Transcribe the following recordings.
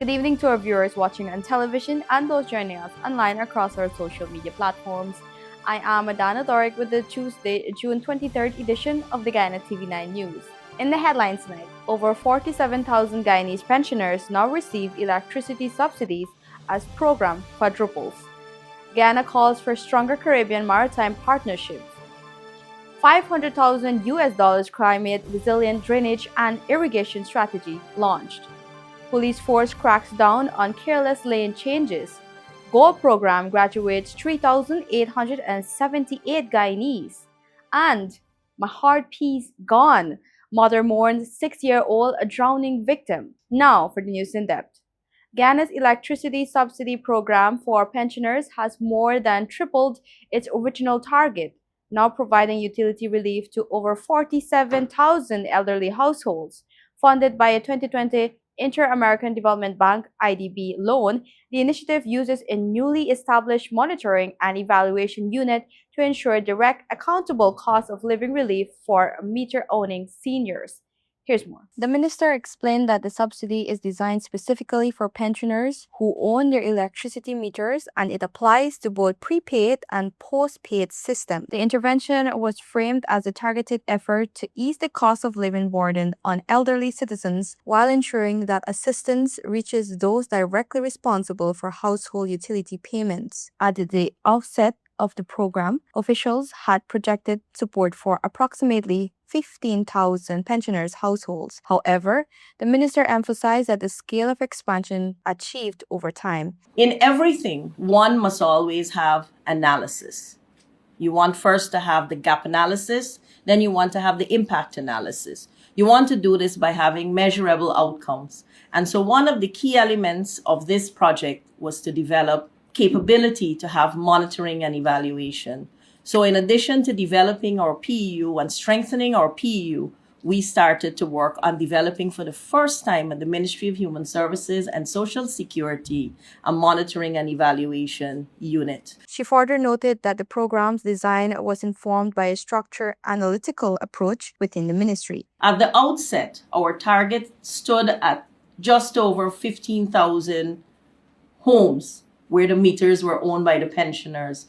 Good evening to our viewers watching on television and those joining us online across our social media platforms. I am Adana Doric with the Tuesday, June 23rd edition of the Guyana TV9 News. In the headlines tonight, over 47,000 Guyanese pensioners now receive electricity subsidies as program quadruples. Guyana calls for stronger Caribbean maritime partnerships. $500,000 climate resilient drainage and irrigation strategy launched. Police force cracks down on careless lane changes. Gold program graduates 3,878 Guyanese. And my heart piece gone. Mother mourns 6-year-old drowning victim. Now for the news in depth. Guyana's electricity subsidy program for pensioners has more than tripled its original target, now providing utility relief to over 47,000 elderly households. Funded by a 2020 Inter-American Development Bank (IDB) loan, the initiative uses a newly established monitoring and evaluation unit to ensure direct, accountable cost of living relief for meter-owning seniors. Here's more. The minister explained that the subsidy is designed specifically for pensioners who own their electricity meters, and it applies to both prepaid and postpaid systems. The intervention was framed as a targeted effort to ease the cost of living burden on elderly citizens while ensuring that assistance reaches those directly responsible for household utility payments. At the outset of the program, officials had projected support for approximately 15,000 pensioners' households. However, the minister emphasized that the scale of expansion achieved over time. In everything, one must always have analysis. You want first to have the gap analysis, then you want to have the impact analysis. You want to do this by having measurable outcomes. And so one of the key elements of this project was to develop capability to have monitoring and evaluation. So in addition to developing our PEU and strengthening our PEU, we started to work on developing for the first time at the Ministry of Human Services and Social Security a monitoring and evaluation unit. She further noted that the program's design was informed by a structured analytical approach within the ministry. At the outset, our target stood at just over 15,000 homes where the meters were owned by the pensioners.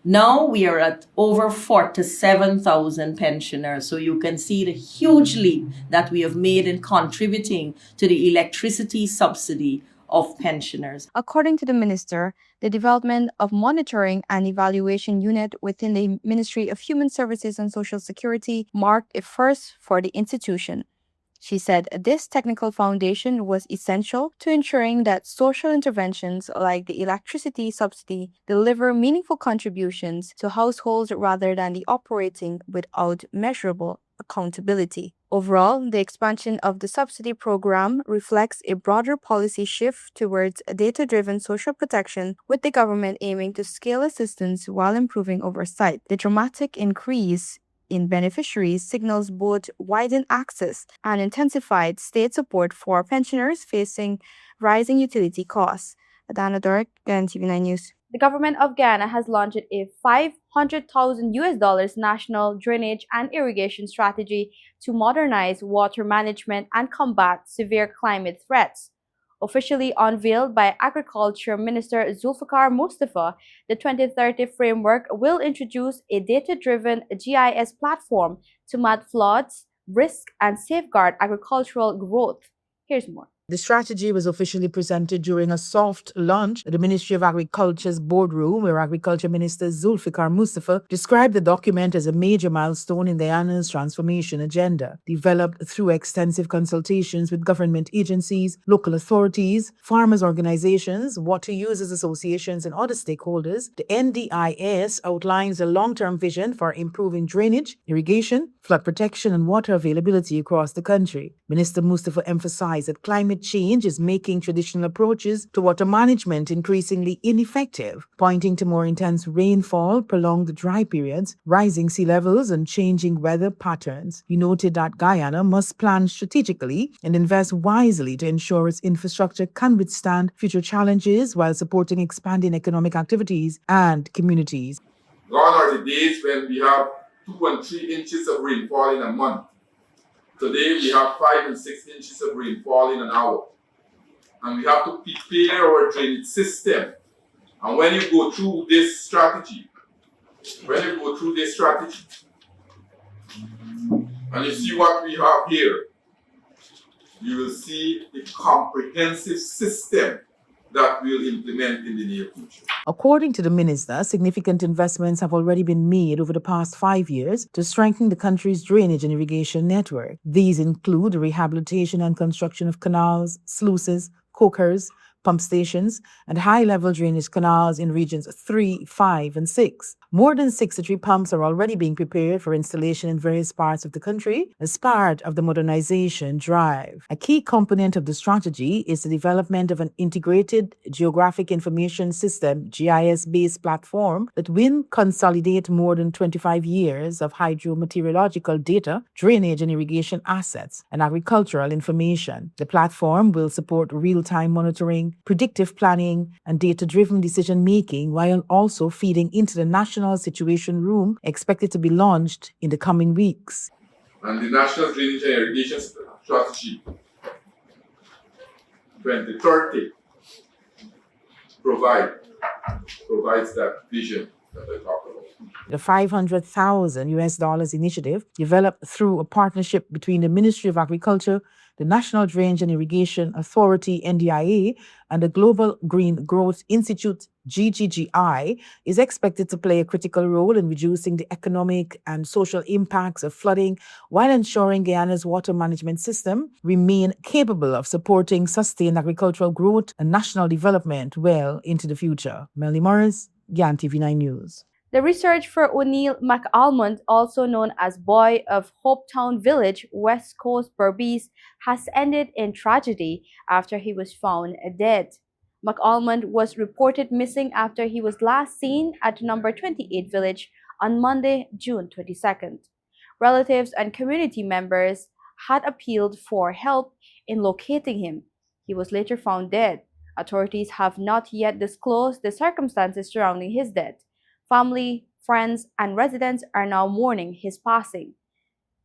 Now we are at over 47,000 pensioners. So you can see the huge leap that we have made in contributing to the electricity subsidy of pensioners. According to the minister, the development of monitoring and evaluation unit within the Ministry of Human Services and Social Security marked a first for the institution. She said this technical foundation was essential to ensuring that social interventions like the electricity subsidy deliver meaningful contributions to households rather than the operating without measurable accountability. Overall, the expansion of the subsidy program reflects a broader policy shift towards data-driven social protection, with the government aiming to scale assistance while improving oversight. The dramatic increase in beneficiaries signals both widened access and intensified state support for pensioners facing rising utility costs. Adana Doric, Guyana TV9 News. The government of Guyana has launched a $500,000 national drainage and irrigation strategy to modernize water management and combat severe climate threats. Officially unveiled by Agriculture Minister Zulfikar Mustafa, the 2030 framework will introduce a data-driven GIS platform to map floods, risk, and safeguard agricultural growth. Here's more. The strategy was officially presented during a soft launch at the Ministry of Agriculture's boardroom, where Agriculture Minister Zulfikar Mustafa described the document as a major milestone in Guyana's transformation agenda. Developed through extensive consultations with government agencies, local authorities, farmers' organizations, water users associations, and other stakeholders, the NDIS outlines a long-term vision for improving drainage, irrigation, flood protection, and water availability across the country. Minister Mustafa emphasized that climate change is making traditional approaches to water management increasingly ineffective, pointing to more intense rainfall, prolonged dry periods, rising sea levels, and changing weather patterns. He noted that Guyana must plan strategically and invest wisely to ensure its infrastructure can withstand future challenges while supporting expanding economic activities and communities. Gone are the days when we have 2.3 inches of rainfall in a month. Today we have 5 and 6 inches of rainfall in an hour. and we have to prepare our drainage system. And when you go through this strategy, and you see what we have here, you will see a comprehensive system that we'll implement in the near future. According to the minister, significant investments have already been made over the past 5 years to strengthen the country's drainage and irrigation network. These include the rehabilitation and construction of canals, sluices, cokers, pump stations, and high-level drainage canals in regions 3, 5, and 6. More than 63 pumps are already being prepared for installation in various parts of the country as part of the modernization drive. A key component of the strategy is the development of an integrated geographic information system, GIS-based platform that will consolidate more than 25 years of hydrometeorological data, drainage and irrigation assets, and agricultural information. The platform will support real-time monitoring, predictive planning, and data-driven decision-making while also feeding into the National Situation Room expected to be launched in the coming weeks. And the National Drainage and Irrigation Strategy 2030 provides that vision that I talked about. The $500,000 initiative, developed through a partnership between the Ministry of Agriculture, the National Drainage and Irrigation Authority, NDIA, and the Global Green Growth Institute, GGGI, is expected to play a critical role in reducing the economic and social impacts of flooding while ensuring Guyana's water management system remain capable of supporting sustained agricultural growth and national development well into the future. Melanie Morris, Guyana TV9 News. The research for O'Neill McAlmont, also known as Boy of Hopetown Village, West Coast, Berbice, has ended in tragedy after he was found dead. McAlmont was reported missing after he was last seen at number 28 Village on Monday, June 22nd. Relatives and community members had appealed for help in locating him. He was later found dead. Authorities have not yet disclosed the circumstances surrounding his death. Family, friends, and residents are now mourning his passing.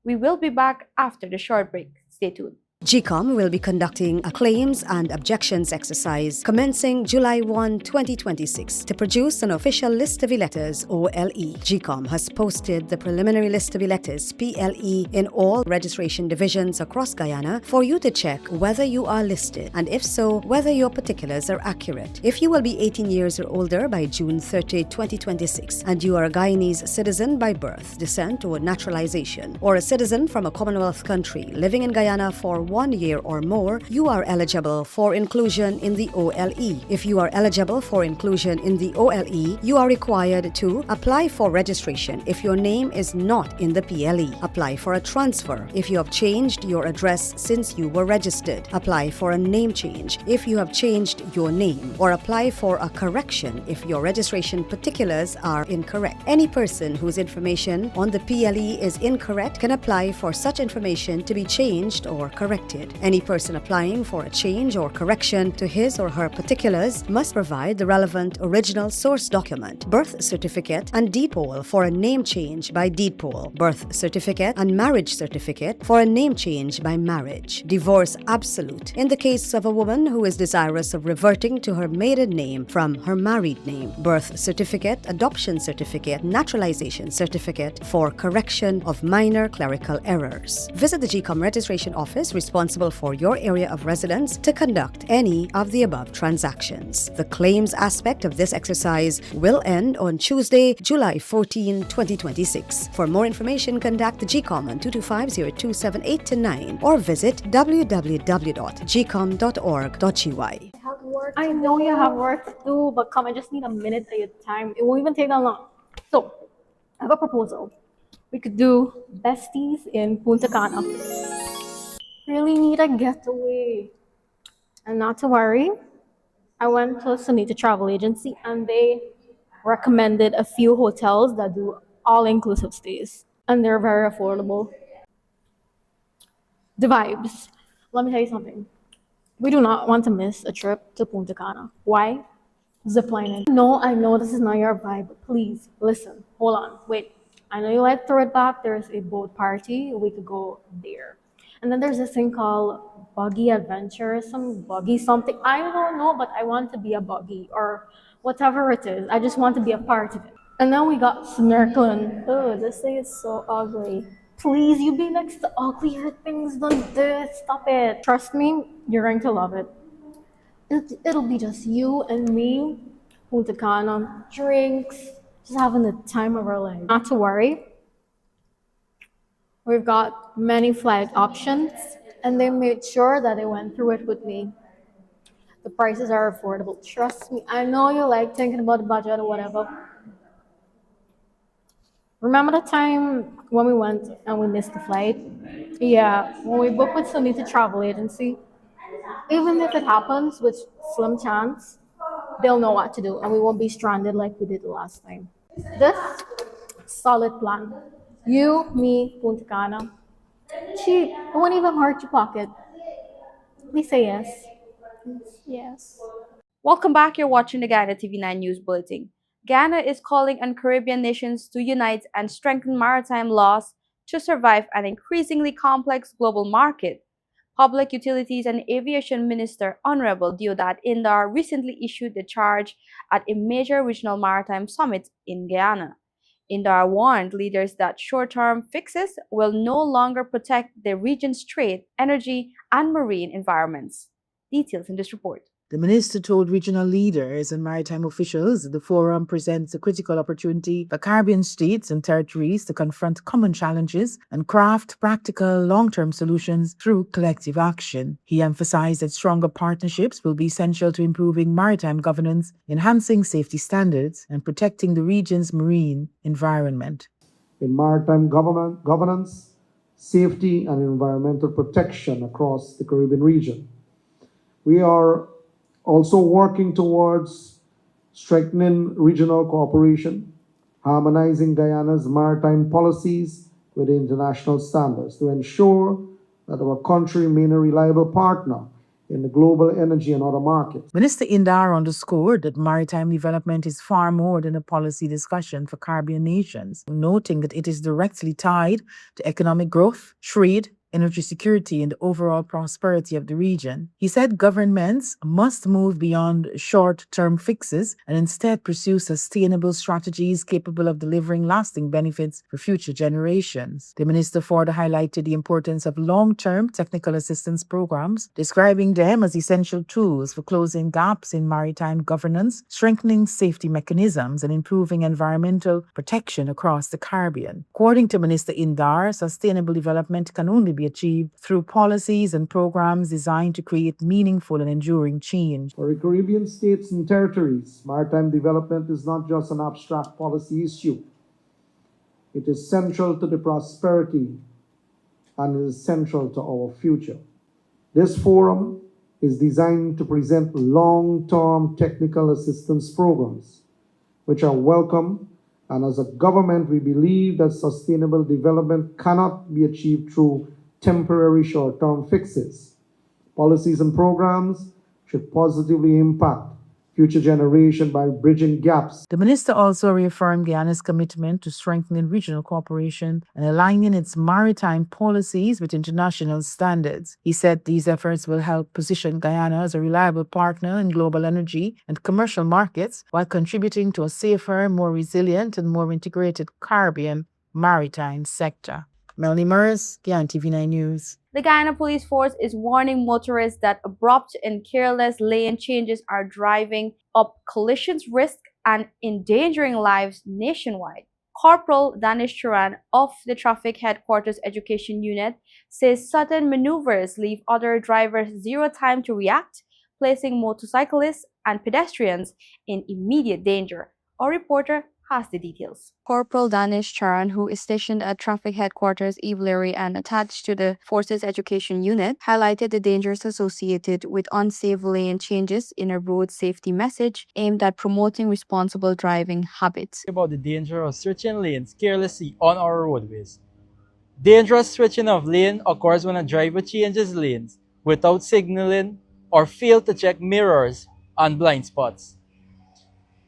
We will be back after the short break. Stay tuned. GECOM will be conducting a claims and objections exercise commencing July 1, 2026 to produce an official list of electors, OLE. GECOM has posted the preliminary list of electors, PLE, in all registration divisions across Guyana for you to check whether you are listed and if so, whether your particulars are accurate. If you will be 18 years or older by June 30, 2026 and you are a Guyanese citizen by birth, descent, or naturalization, or a citizen from a Commonwealth country living in Guyana for 1 year or more, you are eligible for inclusion in the OLE. If you are eligible for inclusion in the OLE, you are required to apply for registration if your name is not in the PLE, apply for a transfer if you have changed your address since you were registered, apply for a name change if you have changed your name, or apply for a correction if your registration particulars are incorrect. Any person whose information on the PLE is incorrect can apply for such information to be changed or corrected. Any person applying for a change or correction to his or her particulars must provide the relevant original source document, birth certificate and deed poll for a name change by deed poll, birth certificate and marriage certificate for a name change by marriage, divorce absolute in the case of a woman who is desirous of reverting to her maiden name from her married name, birth certificate, adoption certificate, naturalization certificate for correction of minor clerical errors. Visit the GECOM registration office responsible for your area of residence to conduct any of the above transactions. The claims aspect of this exercise will end on Tuesday, July 14, 2026. For more information, contact the GECOM on 225-0278-9 or visit www.gecom.org.gy. I know you have work to do, but come, I just need a minute of your time. It won't even take that long. So, I have a proposal. We could do besties in Punta Cana. Really need a getaway. And not to worry, I went to Sunita Travel Agency and they recommended a few hotels that do all-inclusive stays. And they're very affordable. The vibes. Let me tell you something. We do not want to miss a trip to Punta Cana. Why? Ziplining. No, I know this is not your vibe, but please, listen. Hold on, wait. I know you like Threadback. There's a boat party. We could go there. And then there's this thing called buggy adventure, some buggy something. I don't know, but I want to be a buggy or whatever it is. I just want to be a part of it. And then we got snorkeling. Oh, this thing is so ugly. Please, you be next to uglier things than this. Stop it. Trust me, you're going to love it. It'll be just you and me, Punta Cana, drinks, just having the time of our life. Not to worry. We've got many flight options, and they made sure that they went through it with me. The prices are affordable. Trust me. I know you like thinking about the budget or whatever. Remember the time when we went and we missed the flight? Yeah, when we booked with Sunita Travel Agency. Even if it happens, with slim chance, they'll know what to do and we won't be stranded like we did the last time. This solid plan. You, me, Punta Cana. Cheap. It won't even hurt your pocket. Please say yes. Yes. Welcome back. You're watching the Guyana TV9 News Bulletin. Guyana is calling on Caribbean nations to unite and strengthen maritime laws to survive an increasingly complex global market. Public Utilities and Aviation Minister Honorable Deodat Indar recently issued the charge at a major regional maritime summit in Guyana. Indar warned leaders that short-term fixes will no longer protect the region's trade, energy, and marine environments. Details in this report. The minister told regional leaders and maritime officials that the forum presents a critical opportunity for Caribbean states and territories to confront common challenges and craft practical long-term solutions through collective action. He emphasized that stronger partnerships will be essential to improving maritime governance, enhancing safety standards, and protecting the region's marine environment. In maritime governance, safety, and environmental protection across the Caribbean region. We are also working towards strengthening regional cooperation, harmonizing Guyana's maritime policies with international standards to ensure that our country remains a reliable partner in the global energy and other markets. Minister Indar underscored that maritime development is far more than a policy discussion for Caribbean nations, noting that it is directly tied to economic growth, trade, energy security, and the overall prosperity of the region. He said governments must move beyond short-term fixes and instead pursue sustainable strategies capable of delivering lasting benefits for future generations. The minister further highlighted the importance of long-term technical assistance programs, describing them as essential tools for closing gaps in maritime governance, strengthening safety mechanisms, and improving environmental protection across the Caribbean. According to Minister Indar, sustainable development can only be achieved through policies and programs designed to create meaningful and enduring change. For the Caribbean states and territories, maritime development is not just an abstract policy issue. It is central to the prosperity and it is central to our future. This forum is designed to present long-term technical assistance programs, which are welcome, and as a government, we believe that sustainable development cannot be achieved through temporary short-term fixes. Policies and programs should positively impact future generation by bridging gaps. The minister also reaffirmed Guyana's commitment to strengthening regional cooperation and aligning its maritime policies with international standards. He said these efforts will help position Guyana as a reliable partner in global energy and commercial markets while contributing to a safer, more resilient, and more integrated Caribbean maritime sector. Melanie Morris, Guyana TV9 News. The Guyana Police Force is warning motorists that abrupt and careless lane changes are driving up collisions risk and endangering lives nationwide. Corporal Danish Churan of the Traffic Headquarters Education Unit says sudden maneuvers leave other drivers zero time to react, placing motorcyclists and pedestrians in immediate danger. Our reporter has the details. Corporal Danish Charan, who is stationed at Traffic Headquarters Evelary and attached to the Forces Education Unit, highlighted the dangers associated with unsafe lane changes in a road safety message aimed at promoting responsible driving habits. About the danger of switching lanes carelessly on our roadways. Dangerous switching of lane occurs when a driver changes lanes without signaling or fails to check mirrors and blind spots,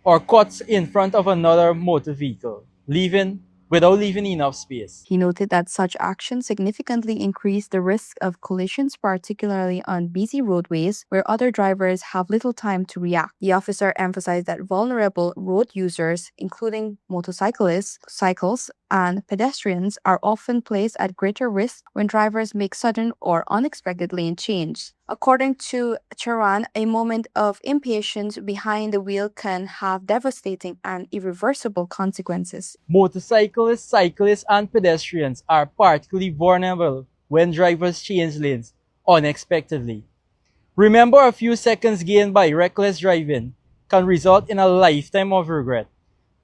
or cuts in front of another motor vehicle, leaving without leaving enough space. He noted that such actions significantly increase the risk of collisions, particularly on busy roadways where other drivers have little time to react. The officer emphasized that vulnerable road users, including motorcyclists, cycles, and pedestrians, are often placed at greater risk when drivers make sudden or unexpected lane change. According to Charan, a moment of impatience behind the wheel can have devastating and irreversible consequences. Motorcyclists, cyclists, and pedestrians are particularly vulnerable when drivers change lanes unexpectedly. Remember, a few seconds gained by reckless driving can result in a lifetime of regret.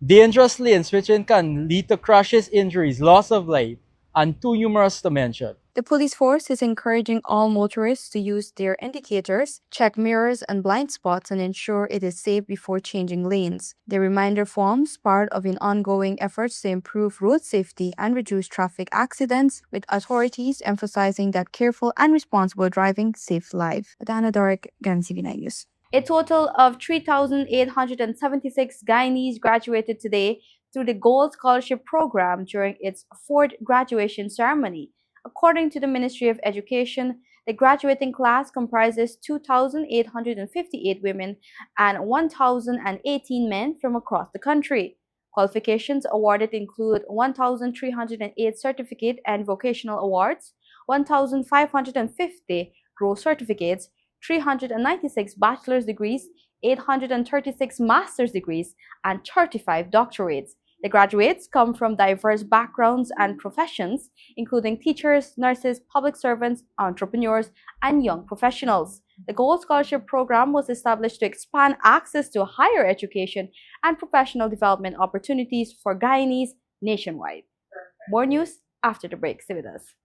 Dangerous lane switching can lead to crashes, injuries, loss of life, and too numerous to mention. The police force is encouraging all motorists to use their indicators, check mirrors and blind spots, and ensure it is safe before changing lanes. The reminder forms part of an ongoing efforts to improve road safety and reduce traffic accidents, with authorities emphasizing that careful and responsible driving saves lives. Adana Doric, Guyanese TV9 News. A total of 3,876 Guyanese graduated today through the Gold Scholarship Program during its fourth graduation ceremony. According to the Ministry of Education, the graduating class comprises 2,858 women and 1,018 men from across the country. Qualifications awarded include 1,308 certificate and vocational awards, 1,550 gross certificates, 396 bachelor's degrees, 836 master's degrees, and 35 doctorates. The graduates come from diverse backgrounds and professions, including teachers, nurses, public servants, entrepreneurs, and young professionals. The Gold Scholarship Program was established to expand access to higher education and professional development opportunities for Guyanese nationwide. More news after the break. Stay with us.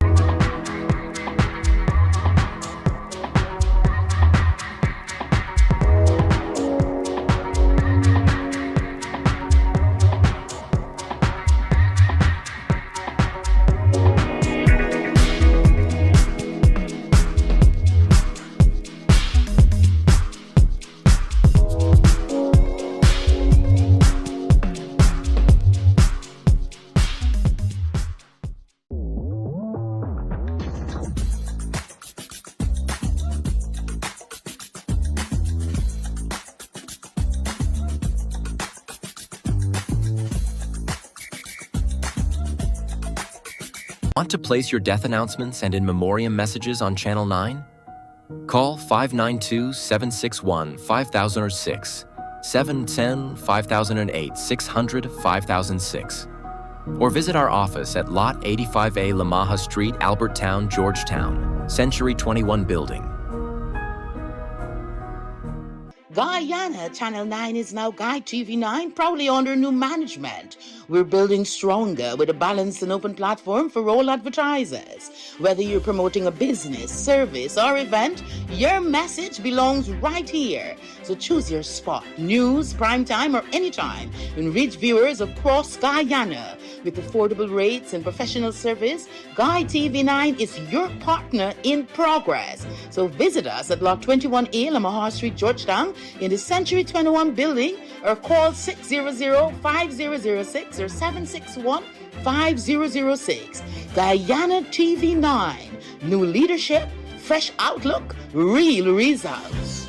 Want to place your death announcements and in memoriam messages on Channel 9? Call 592-761-5006, 710-5008, 600-5006. Or visit our office at Lot 85A Lamaha Street, Albertown, Georgetown, Century 21 Building. Guyana, Channel 9 is now Guy TV9, proudly under new management. We're building stronger with a balanced and open platform for all advertisers. Whether you're promoting a business, service, or event, your message belongs right here. So choose your spot, news, primetime, or anytime, and reach viewers across Guyana. With affordable rates and professional service, Guy TV9 is your partner in progress. So visit us at Lot 21A, Lamaha Street, Georgetown, in the Century 21 building, or call 600-5006 or 761-5006. Guyana TV9. New leadership, fresh outlook, real results.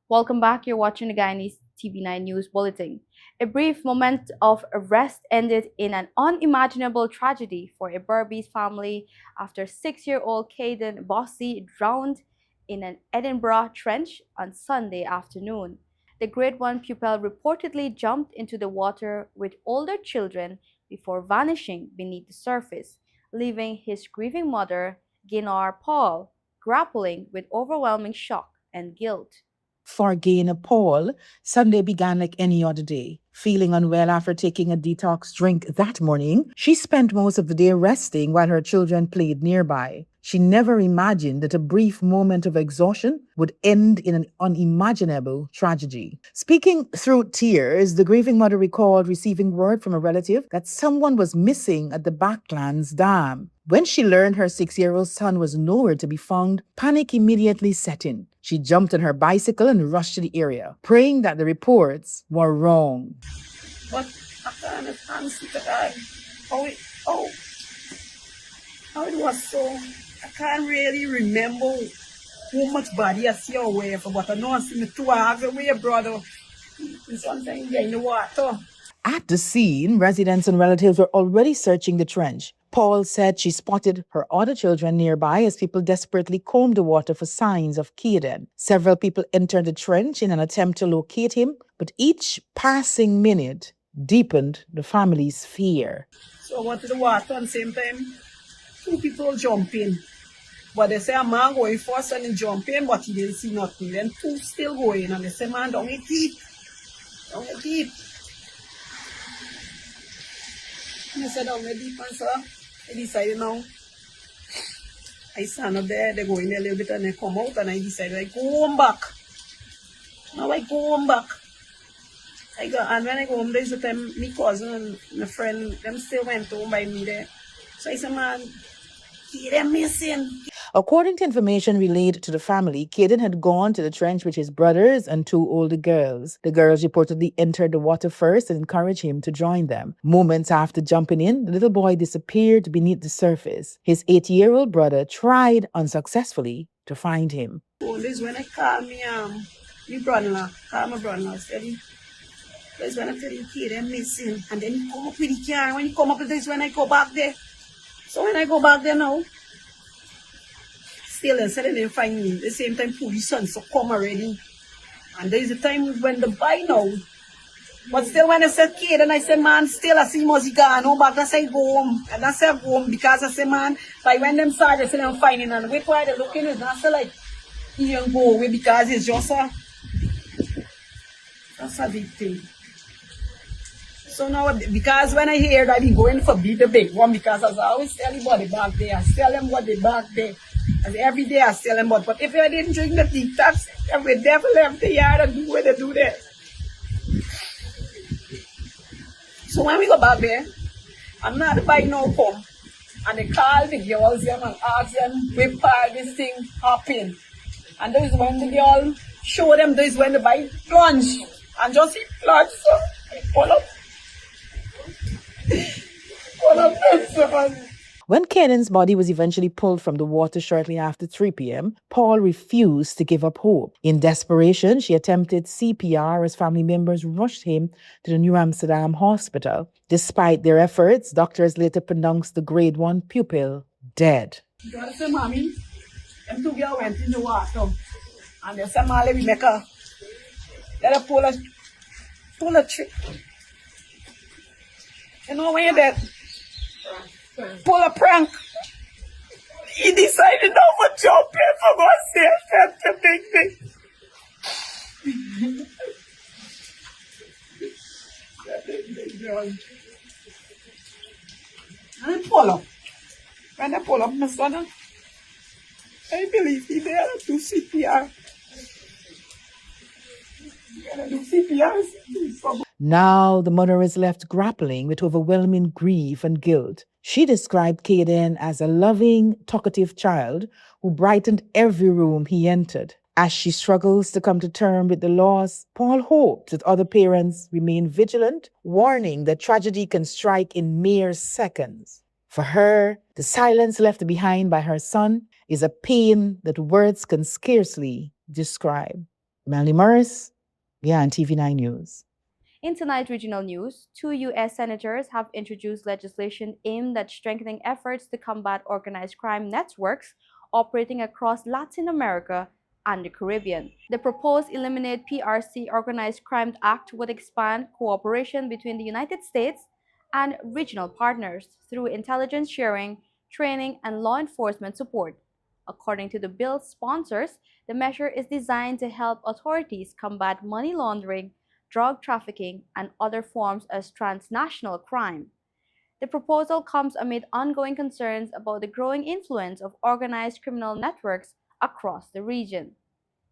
Welcome back. You're watching the Guyanese TV9 News Bulletin. A brief moment of rest ended in an unimaginable tragedy for a Berbice family after 6-year-old Caden Bossy drowned in an Edinburgh trench on Sunday afternoon. The grade 1 pupil reportedly jumped into the water with older children before vanishing beneath the surface, leaving his grieving mother, Guyana Paul, grappling with overwhelming shock and guilt. For Guyana Paul, Sunday began like any other day. Feeling unwell after taking a detox drink that morning, she spent most of the day resting while her children played nearby. She never imagined that a brief moment of exhaustion would end in an unimaginable tragedy. Speaking through tears, the grieving mother recalled receiving word from a relative that someone was missing at the Backlands Dam. When she learned her 6-year-old son was nowhere to be found, panic immediately set in. She jumped on her bicycle and rushed to the area, praying that the reports were wrong. But after can't answer to that. Oh, how it was so. I can't really remember how much body I see away from, but I know I see me 2 hours away, brother. Sometimes in the water. At the scene, residents and relatives were already searching the trench. Paul said she spotted her other children nearby as people desperately combed the water for signs of Caden. Several people entered the trench in an attempt to locate him, but each passing minute deepened the family's fear. So I went to the water at the same time. 2 people jump in. But they say a man going first and he jump in, but he didn't see nothing. Then 2 still going, and they say, man, don't get deep. Don't get deep. And I said, don't get deep, and so I decided now. I stand up there, they go in there a little bit, and they come out, and I decided I go home back. Now I go home back. And when I go home, there's the time my cousin and my friend, them still went home by me there. So I said, man, they're missing. According to information relayed to the family, Caden had gone to the trench with his brothers and 2 older girls. The girls reportedly entered the water first and encouraged him to join them. Moments after jumping in, the little boy disappeared beneath the surface. His 8-year-old brother tried unsuccessfully to find him. Oh, this is when I call me, my brother-in-law, call my brother-in-law, steady. That's when I tell him, kid, they're missing. And then he come up with the car. When he come up with this, when I go back there. So when I go back there now, still they said they didn't find me. At the same time, police sons so come already. And there's a time when the buy now. But still when I said kid, and I said, man, still I see must go home back. I say go home. And I say go home because I say, man, by when them start, they say I'm finding. And wait why they're looking at it. And I say like, he don't go away because it's just that's a big thing. So now, because when I hear that, I be going for the big one, because as I always tell everybody back there, I tell them what they back there. And every day I tell them, but if I didn't drink the detox, I would never left the yard and do what they do there. So when we go back there, I'm not by no come. And they call the girls them and ask them, we part this thing happen. And that is when the girl show them, this is when the bike plunge. And just see plunge, so I pull up. When Caden's body was eventually pulled from the water shortly after 3 p.m., Paul refused to give up hope. In desperation, she attempted CPR as family members rushed him to the New Amsterdam hospital. Despite their efforts, doctors later pronounced the grade 1 pupil dead. I said, Mommy, them 2 girls went in the water. And they said, Molly, we make a, let her pull a trick. You know when you're dead? Pull a prank. He decided not to jump in for God's sake. That's the big thing. And I pull up. When I pull up, my son, I believe he there to do CPR. Now the mother is left grappling with overwhelming grief and guilt. She described Caden as a loving, talkative child who brightened every room he entered. As she struggles to come to terms with the loss, Paul hopes that other parents remain vigilant, warning that tragedy can strike in mere seconds. For her, the silence left behind by her son is a pain that words can scarcely describe. Melanie Morris, Guyana TV9 News. In tonight's regional news, 2 U.S. senators have introduced legislation aimed at strengthening efforts to combat organized crime networks operating across Latin America and the Caribbean. The proposed Eliminate PRC Organized Crime Act would expand cooperation between the United States and regional partners through intelligence sharing, training, and law enforcement support. According to the bill's sponsors, the measure is designed to help authorities combat money laundering, drug trafficking, and other forms of transnational crime. The proposal comes amid ongoing concerns about the growing influence of organized criminal networks across the region.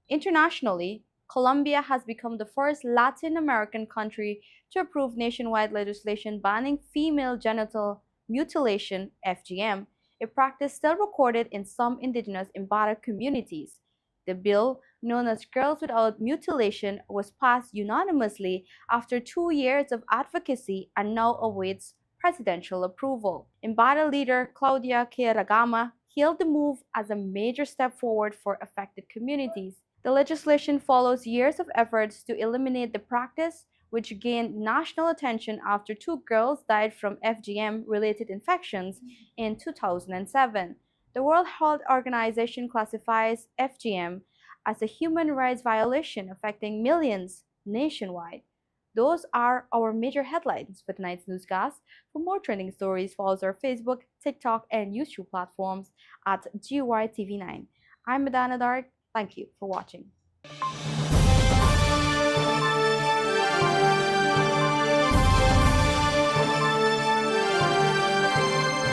Internationally, Colombia has become the first Latin American country to approve nationwide legislation banning female genital mutilation, FGM, a practice still recorded in some indigenous Imbara communities. The bill, known as Girls Without Mutilation, was passed unanimously after 2 years of advocacy and now awaits presidential approval. Embada leader Claudia Kearagama hailed the move as a major step forward for affected communities. The legislation follows years of efforts to eliminate the practice, which gained national attention after 2 girls died from FGM-related infections in 2007. The World Health Organization classifies FGM as a human rights violation affecting millions nationwide. Those are our major headlines for tonight's newscast. For more trending stories, follow our Facebook, TikTok, and YouTube platforms at GUYTV9. I'm Madana Dark. Thank you for watching.